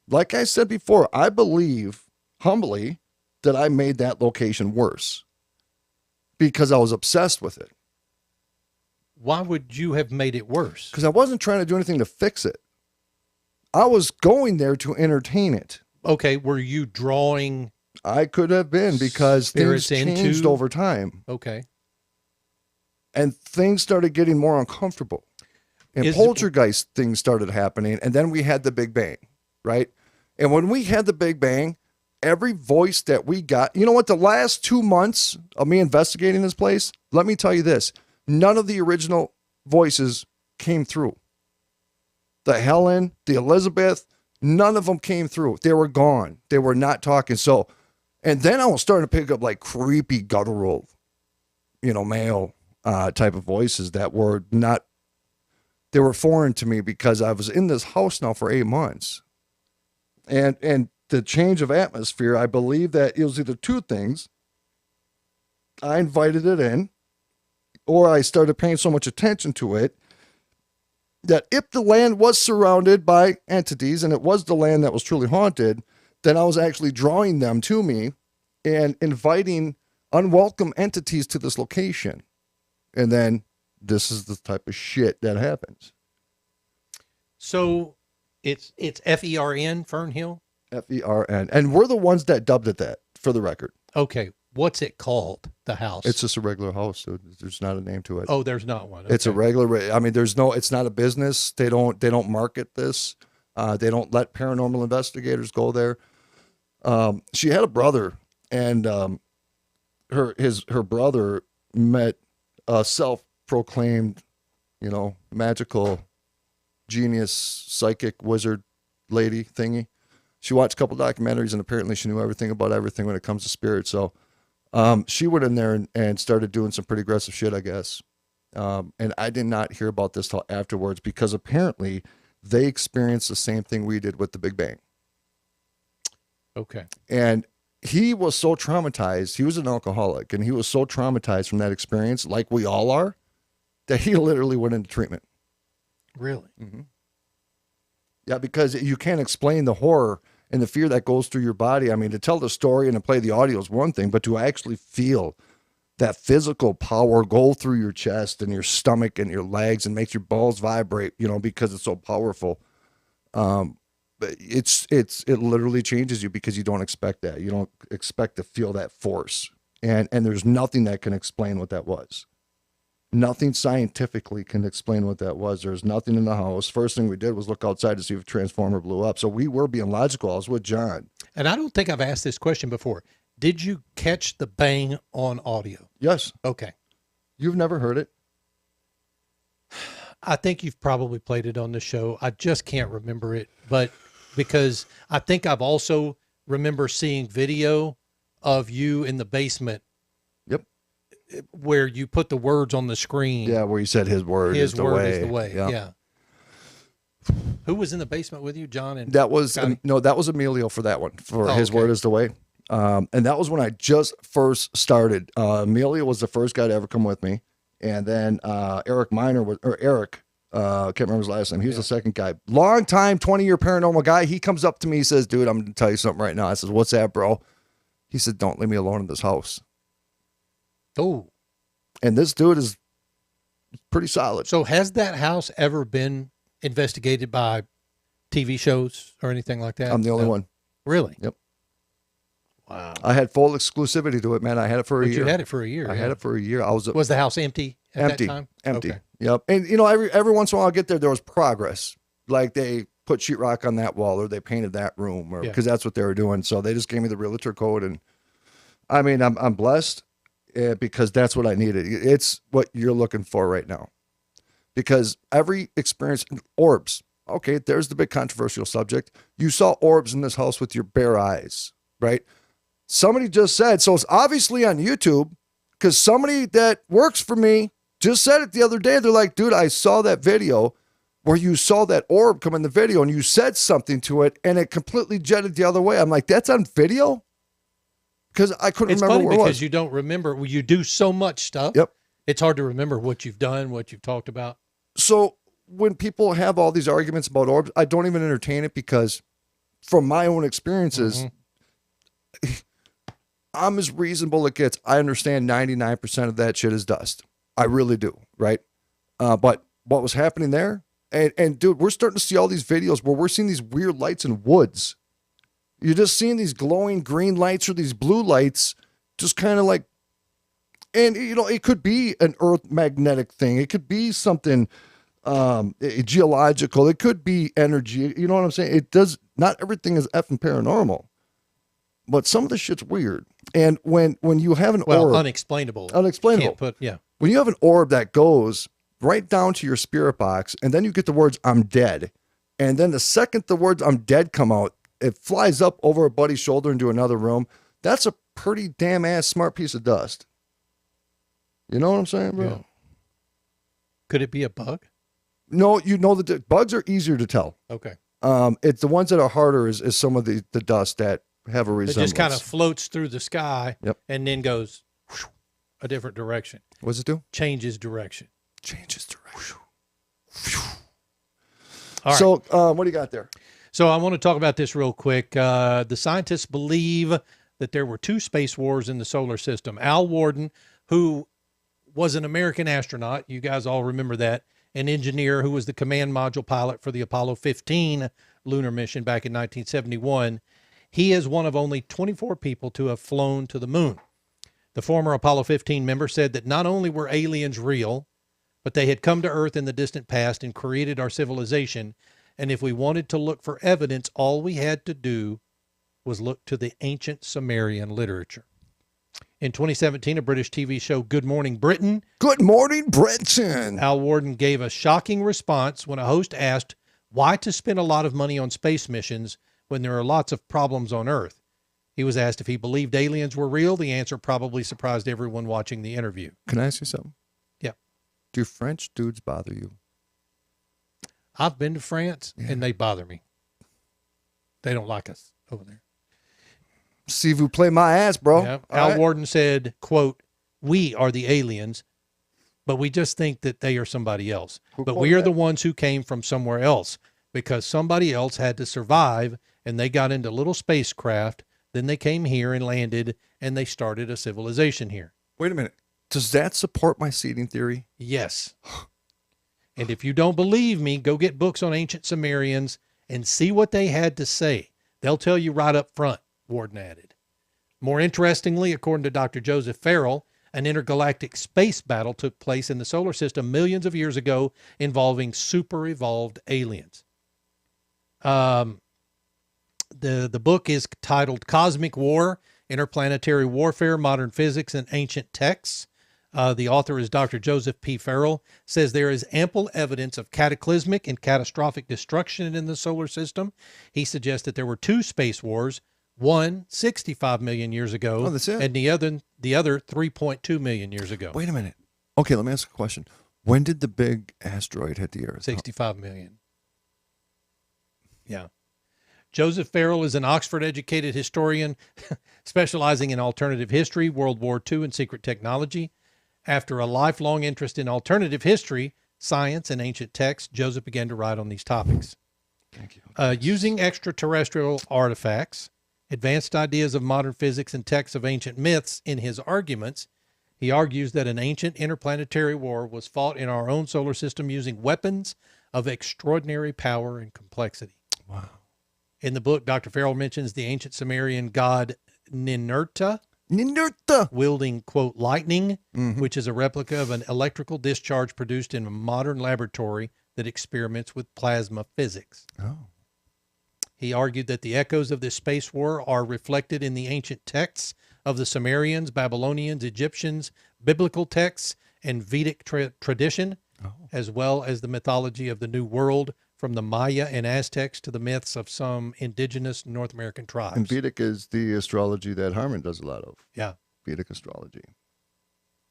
like I said before, I believe humbly that I made that location worse because I was obsessed with it. Why would you have made it worse? Because I wasn't trying to do anything to fix it. I was going there to entertain it. Okay, were you drawing I could have been, because Spirits things changed into- over time. Okay. And things started getting more uncomfortable. And Is- poltergeist things started happening. And then we had the Big Bang, right? And when we had the Big Bang, every voice that we got, you know what, the last 2 months of me investigating this place, let me tell you this, none of the original voices came through. The Helen, the Elizabeth, none of them came through. They were gone. They were not talking. So, and then I was starting to pick up like creepy guttural, male type of voices that were not, they were foreign to me, because I was in this house now for 8 months. And the change of atmosphere, I believe that it was either two things. I invited it in, or I started paying so much attention to it that if the land was surrounded by entities and it was the land that was truly haunted, then I was actually drawing them to me and inviting unwelcome entities to this location. And then this is the type of shit that happens. So it's FERN, Fernhill? FERN. And we're the ones that dubbed it that, for the record. Okay. What's it called, the house? It's just a regular house. So there's not a name to it. Oh, there's not one. It's a Okay. regular, I mean, it's not a business. They don't market this. They don't let paranormal investigators go there. She had a brother, and her brother met a self-proclaimed, magical genius, psychic wizard lady thingy. She watched a couple documentaries, and apparently she knew everything about everything when it comes to spirits. So she went in there and started doing some pretty aggressive shit, I guess. And I did not hear about this till afterwards, because apparently they experienced the same thing we did with the Big Bang. Okay. And he was so traumatized. He was an alcoholic, and he was so traumatized from that experience, like we all are, that he literally went into treatment. Really? Mm-hmm. Yeah, because you can't explain the horror and the fear that goes through your body. I mean, to tell the story and to play the audio is one thing, but to actually feel that physical power go through your chest and your stomach and your legs and makes your balls vibrate, because it's so powerful. It literally changes you, because you don't expect that. You don't expect to feel that force. And there's nothing that can explain what that was. Nothing scientifically can explain what that was. There's nothing in the house. First thing we did was look outside to see if a transformer blew up. So we were being logical. I was with John. And I don't think I've asked this question before. Did you catch the bang on audio? Yes. Okay. You've never heard it? I think you've probably played it on the show. I just can't remember it, but because I think I've also remember seeing video of you in the basement. Yep. Where you put the words on the screen. Yeah, where you said his word is the way. His word is the way. Yeah. Yeah. Who was in the basement with you, John? And that was Scotty? no, that was Emilio for that one. For his okay. word is the way. And that was when I just first started. Emilio was the first guy to ever come with me, and then Eric Miner was, or Eric, I can't remember his last name. He was the second guy. Long time, 20-year paranormal guy. He comes up to me, he says, "Dude, I'm gonna tell you something right now." I says, "What's that, bro?" He said, "Don't leave me alone in this house." Oh. And this dude is pretty solid. So has that house ever been investigated by TV shows or anything like that? I'm the only No? one. Really? Yep. Wow. I had full exclusivity to it, man. I had it for a But year. you had it for a year. I yeah. had it for a year. I was the house empty at empty, that time? empty. Okay. Yep. And every once in a while I get there was progress. Like they put sheetrock on that wall, or they painted that room, or because that's what they were doing. So they just gave me the realtor code, and I mean, I'm blessed because that's what I needed. It's what you're looking for right now. Because every experience, orbs. Okay, there's the big controversial subject. You saw orbs in this house with your bare eyes, right? Somebody just said, so it's obviously on YouTube, because somebody that works for me just said it the other day. They're like, "Dude, I saw that video where you saw that orb come in the video and you said something to it and it completely jetted the other way." I'm like, "That's on video?" Because I couldn't It's remember funny where it because was. you don't remember. Well, you do so much stuff. Yep. It's hard to remember what you've done, what you've talked about. So when people have all these arguments about orbs, I don't even entertain it, because from my own experiences, I'm as reasonable it gets. I understand 99% of that shit is dust. I really do, right? But what was happening there? And dude, we're starting to see all these videos where we're seeing these weird lights in woods. You're just seeing these glowing green lights or these blue lights, just kind of like, and it could be an Earth magnetic thing. It could be something geological. It could be energy. You know what I'm saying? It does. Not everything is effing paranormal, but some of the shit's weird. And when you have an orb, unexplainable. Can't put, when you have an orb that goes right down to your spirit box, and then you get the words "I'm dead," and then the second the words "I'm dead" come out, it flies up over a buddy's shoulder into another room. That's a pretty damn ass smart piece of dust. You know what I'm saying, bro? Yeah. Could it be a bug? No, that the bugs are easier to tell. Okay. It's the ones that are harder is some of the dust that have a resemblance. It just kind of floats through the sky. Yep. And then goes whoosh, a different direction. What does it do? Changes direction. All right. So what do you got there? So I want to talk about this real quick. The scientists believe that there were 2 space wars in the solar system. Al Worden, who was an American astronaut, you guys all remember that, an engineer who was the command module pilot for the Apollo 15 lunar mission back in 1971. He is one of only 24 people to have flown to the moon. The former Apollo 15 member said that not only were aliens real, but they had come to Earth in the distant past and created our civilization. And if we wanted to look for evidence, all we had to do was look to the ancient Sumerian literature. In 2017, a British TV show, Good Morning Britain. Good Morning Britain. Al Worden gave a shocking response when a host asked why to spend a lot of money on space missions when there are lots of problems on Earth. He was asked if he believed aliens were real. The answer probably surprised everyone watching the interview. Can I ask you something? Yeah. Do French dudes bother you? I've been to France, and they bother me. They don't like us over there. See if you play my ass, bro. Yeah. Al Worden said, quote, "We are the aliens, but we just think that they are somebody else. But we are the ones who came from somewhere else because somebody else had to survive, and they got into little spacecraft. Then they came here and landed, and they started a civilization here." Wait a minute. Does that support my seeding theory? Yes. And if you don't believe me, go get books on ancient Sumerians and see what they had to say. They'll tell you right up front, Worden added. More interestingly, according to Dr. Joseph Farrell, an intergalactic space battle took place in the solar system millions of years ago involving super evolved aliens. The book is titled Cosmic War, Interplanetary Warfare, Modern Physics, and Ancient Texts. The author is Dr. Joseph P. Farrell, says there is ample evidence of cataclysmic and catastrophic destruction in the solar system. He suggests that there were 2 space wars, one 65 million years ago, that's it? and the other 3.2 million years ago. Wait a minute. Okay, let me ask a question. When did the big asteroid hit the Earth? 65 million. Yeah. Joseph Farrell is an Oxford-educated historian specializing in alternative history, World War II, and secret technology. After a lifelong interest in alternative history, science, and ancient texts, Joseph began to write on these topics. Thank you. Using extraterrestrial artifacts, advanced ideas of modern physics, and texts of ancient myths in his arguments, he argues that an ancient interplanetary war was fought in our own solar system using weapons of extraordinary power and complexity. Wow. In the book, Dr. Farrell mentions the ancient Sumerian god Ninurta, wielding, quote, lightning, which is a replica of an electrical discharge produced in a modern laboratory that experiments with plasma physics. Oh. He argued that the echoes of this space war are reflected in the ancient texts of the Sumerians, Babylonians, Egyptians, biblical texts, and Vedic tradition, as well as the mythology of the New World, from the Maya and Aztecs to the myths of some indigenous North American tribes. And Vedic is the astrology that Harmon does a lot of. Yeah. Vedic astrology.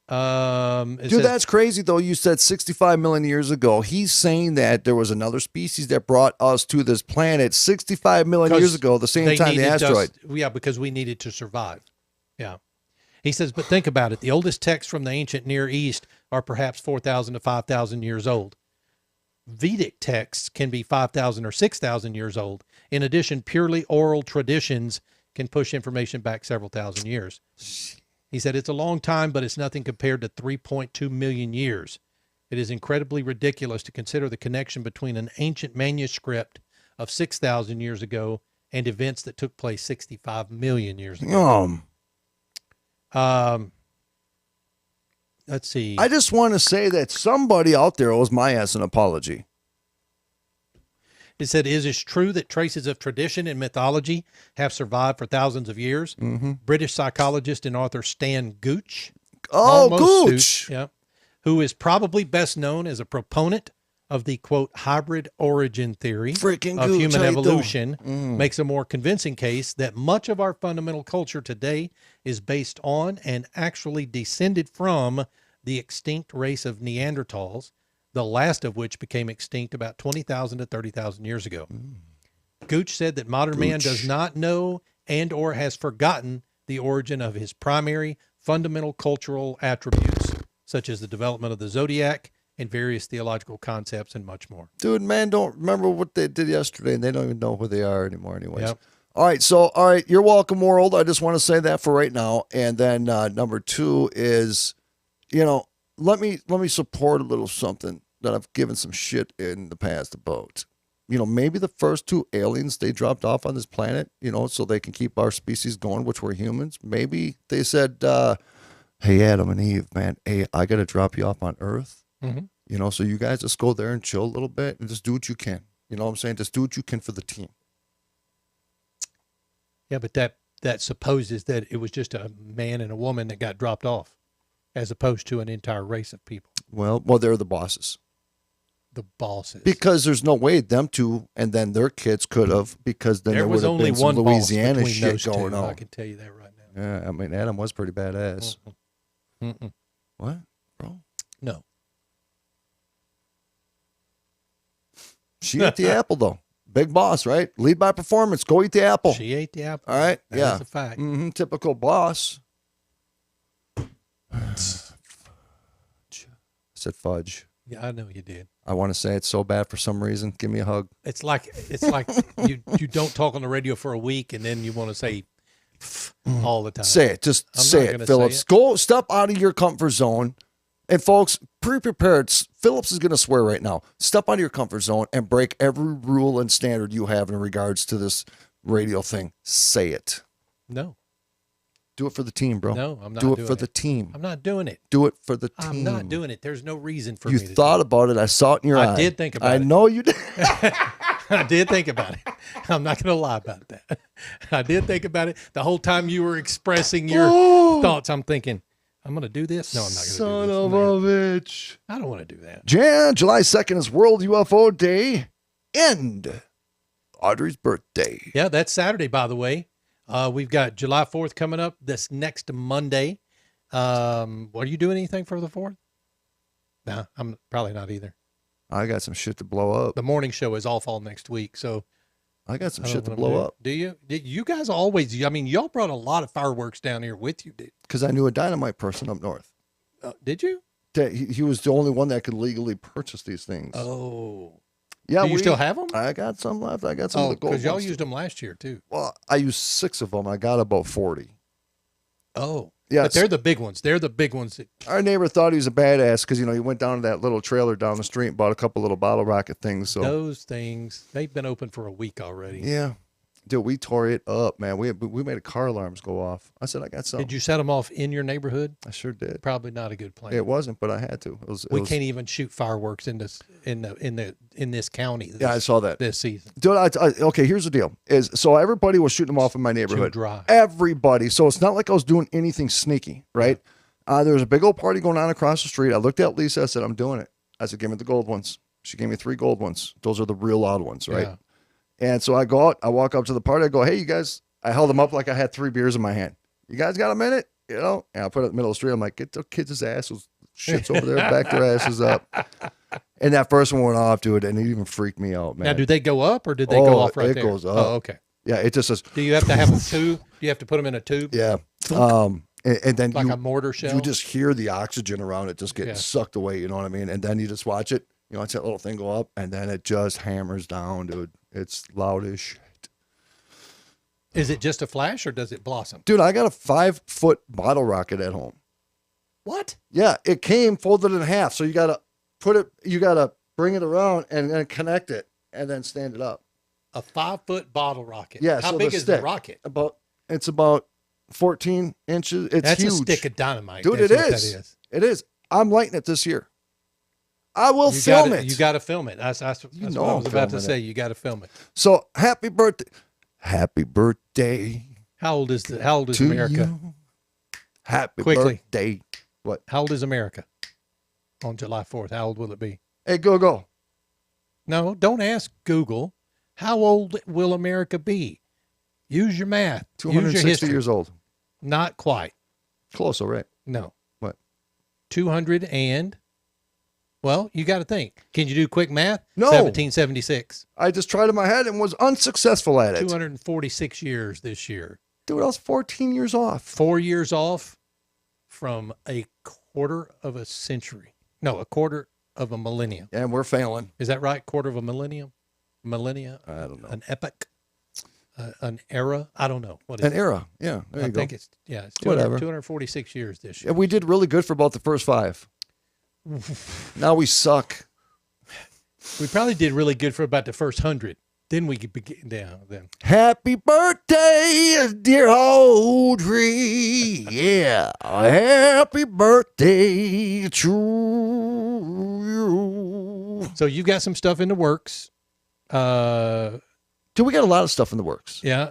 Dude, that's crazy, though. You said 65 million years ago. He's saying that there was another species that brought us to this planet 65 million years ago, the same time the asteroid. Because we needed to survive. Yeah. He says, but think about it. The oldest texts from the ancient Near East are perhaps 4,000 to 5,000 years old. Vedic texts can be 5,000 or 6,000 years old. In addition, purely oral traditions can push information back several thousand years. He said, it's a long time, but it's nothing compared to 3.2 million years. It is incredibly ridiculous to consider the connection between an ancient manuscript of 6,000 years ago and events that took place 65 million years ago. Let's see. I just want to say that somebody out there owes my ass an apology. It said, is it true that traces of tradition and mythology have survived for thousands of years? Mm-hmm. British psychologist and author Stan Gooch. Oh, Almost Gooch. yeah, who is probably best known as a proponent of the, quote, hybrid origin theory Freaking of Gooch, human how you doing? evolution, makes a more convincing case that much of our fundamental culture today is based on and actually descended from the extinct race of Neanderthals, the last of which became extinct about 20,000 to 30,000 years ago. Gooch said that modern man does not know and or has forgotten the origin of his primary fundamental cultural attributes, such as the development of the zodiac and various theological concepts and much more. Dude, man, don't remember what they did yesterday, and they don't even know who they are anymore anyways. Yep. All right, you're welcome, world. I just want to say that for right now. And then number 2 is, let me support a little something that I've given some shit in the past about. Maybe the first 2 aliens they dropped off on this planet, so they can keep our species going, which we're humans. Maybe they said, hey, Adam and Eve, man, hey, I got to drop you off on Earth. Mm-hmm. So you guys just go there and chill a little bit and just do what you can. You know what I'm saying? Just do what you can for the team. Yeah, but that supposes that it was just a man and a woman that got dropped off, as opposed to an entire race of people. Well, they're the bosses. The bosses. Because there's no way them 2 and then their kids could have, because then there there was would have only been some one Louisiana boss between shit those going 2, on. I can tell you that right now. Yeah, I mean, Adam was pretty badass. Mm-mm. What, bro? No. She ate the apple, though. Big boss, right? Lead by performance. Go eat the apple. She ate the apple. All right? That's a fact. Mm-hmm. Typical boss. I said fudge. Yeah, I know you did. I want to say it so bad for some reason. Give me a hug. It's like you don't talk on the radio for a week and then you want to say all the time. Say it. Just I'm say not it, gonna Phillips. say it. Go step out of your comfort zone. And folks, pre-prepared. Phillips is going to swear right now. Step out of your comfort zone and break every rule and standard you have in regards to this radio thing. Say it. No. Do it for the team, bro. No, I'm not Do it doing for it. the team. I'm not doing it. Do it for the team. I'm not doing it. There's no reason for You me to thought do it. about it. I saw it in your eye. I did think about I it. know you did. I did think about it. I'm not going to lie about that. I did think about it. The whole time you were expressing your thoughts, I'm thinking, I'm going to do this. No, I'm not going to do this. Son of Man, a bitch. I don't want to do that. July 2nd is World UFO Day and Audrey's birthday. Yeah, that's Saturday, by the way. We've got July 4th coming up this next Monday. Are you doing anything for the 4th? No, I'm probably not either. I got some shit to blow up. The morning show is all fall next week, so I got some I don't shit to know what blow I'm doing. up. Do you? Did you guys always? I mean, y'all brought a lot of fireworks down here with you, Because I knew a dynamite person up north. did you? He was the only one that could legally purchase these things. Oh, yeah. do you still have them? I got some left. I got some of the gold because y'all ones. used them last year too. Well, I used 6 of them. I got about 40. Oh, Yeah, but they're the big ones. They're the big ones. Our neighbor thought he was a badass because, he went down to that little trailer down the street and bought a couple little bottle rocket things. So Those things, they've been open for a week already. yeah. Dude, we tore it up, man. We made a car alarms go off. I said, I got some. Did you set them off in your neighborhood? I sure did. Probably not a good plan. It wasn't, but I had to. We can't even shoot fireworks in this county. Yeah, I saw that. This season. Dude, okay, here's the deal. So everybody was shooting them off in my neighborhood. Too dry. Everybody. So it's not like I was doing anything sneaky, right? There was a big old party going on across the street. I looked at Lisa. I said, I'm doing it. I said, give me the gold ones. She gave me 3 gold ones. Those are the real loud ones, right? Yeah. And so I go out. I walk up to the party. I go, hey, you guys. I held them up like I had 3 beers in my hand. You guys got a minute? And I put it in the middle of the street. I'm like, get the kids' asses. Shit's over there. Back their asses up. And that first one went off, dude, and it even freaked me out, man. Now, do they go up or did they go off right it there? goes up. Oh, okay. Yeah, it just says. Do you have to have a tube? Do you have to put them in a tube? Yeah. And then Like a mortar shell? you just hear the oxygen around it just getting sucked away. You know what I mean? And then you just watch it. Watch that little thing go up, and then it just hammers down, dude. It's loud as shit. Is it just a flash or does it blossom? Dude, I got a 5-foot bottle rocket at home. What? Yeah, it came folded in half. So you gotta bring it around and then connect it and then stand it up. A 5-foot bottle rocket. Yeah. How so big the is the stick, rocket? It's about 14 inches. It's That's huge. a stick of dynamite. Dude, That's it what that is. It is. I'm lighting it this year. I will You film it. You got to film it. That's what I was about to say. You got to film it. So happy birthday. Happy birthday. How old is to America? You. Happy Quickly. birthday. What? How old is America on July 4th? How old will it be? Hey, go. No, don't ask Google. How old will America be? Use your math. Use your 260 history. years old. Not quite. Close, all right. No. What? 200 and, well, you got to think. Can you do quick math? No. 1776. I just tried in my head and was unsuccessful at it. 246 years this year. Dude, I was 14 years off. 4 years off from a quarter of a century. No, a quarter of a millennium. And we're failing. Is that right? Quarter of a millennium? Millennia? I don't know. An epoch? An era? I don't know. What is An it? era. Yeah, there I you go. think it's 200 246 years this year. Yeah, we did really good for about the first 5. Now we suck. We probably did really good for about the first 100. Then we could begin down. Then Happy birthday, dear Audrey. Yeah. Happy birthday to you. so you've got some stuff in the works. Dude, we got a lot of stuff in the works. Yeah.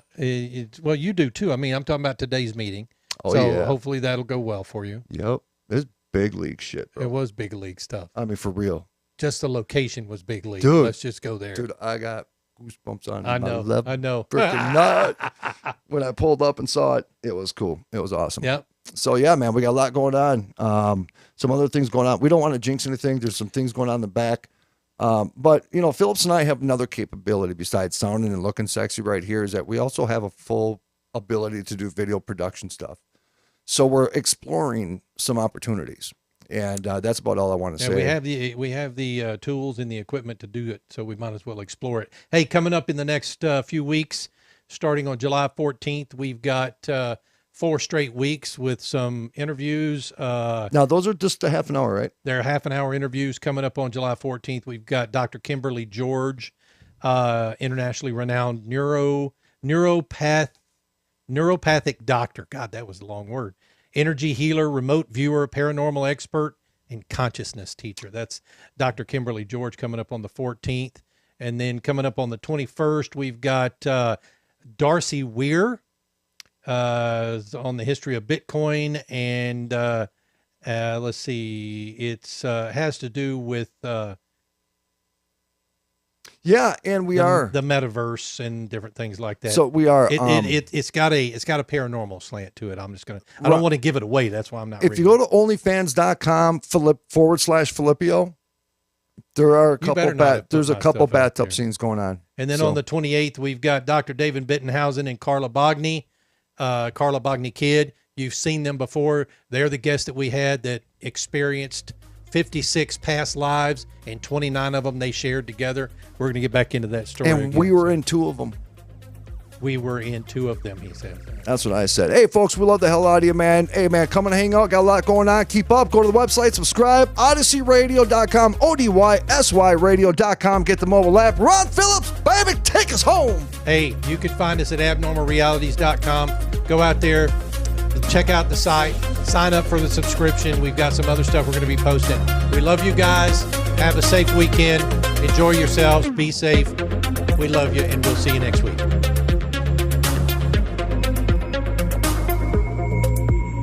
Well, you do too. I mean, I'm talking about today's meeting. Oh, so yeah. hopefully that'll go well for you. Yep. It's big league shit, bro. It was big league stuff. I mean, for real. Just the location was big league. Dude. Let's just go there. Dude, I got goosebumps on I my know. left I know. freaking nut. When I pulled up and saw it, it was cool. It was awesome. Yep. So, yeah, man, we got a lot going on. Some other things going on. We don't want to jinx anything. There's some things going on in the back. But, you know, Phillips and I have another capability besides sounding and looking sexy right here is that we also have a full ability to do video production stuff. So we're exploring some opportunities. And that's about all I want to say. We have the tools and the equipment to do it, so we might as well explore it. Hey, coming up in the next few weeks, starting on July 14th, we've got 4 straight weeks with some interviews. Now, those are just a half an hour, right? They're half-an-hour interviews coming up on July 14th. We've got Dr. Kimberly George, internationally renowned neuropathic doctor. God, that was a long word. Energy healer, remote viewer, paranormal expert, and consciousness teacher. That's Dr. Kimberly George coming up on the 14th. And then coming up on the 21st, we've got Darcy Weir on the history of Bitcoin. And let's see, it's has to do with Yeah, and we are the metaverse and different things like that. So we are. It's got a paranormal slant to it. I'm just gonna. I don't want to give it away. That's why I'm not. If you go to onlyfans.com/Filippio, there are a couple bathtub scenes going on. And then on the 28th, we've got Dr. David Bittenhausen and Carla Bogny, Kid. You've seen them before. They're the guests that we had that experienced 56 past lives, and 29 of them they shared together. We're going to get back into that story. And again. we were in 2 of them. We were in 2 of them, he said. That's what I said. Hey, folks, we love the hell out of you, man. Hey, man, come and hang out. Got a lot going on. Keep up. Go to the website. Subscribe. OdysseyRadio.com. ODYSYRadio.com. Get the mobile app. Ron Phillips, baby, take us home. Hey, you can find us at abnormalrealities.com. Go out there. Check out the site. Sign up for the subscription. We've got some other stuff we're going to be posting. We love you guys. Have a safe weekend. Enjoy yourselves. Be safe. We love you, and we'll see you next week.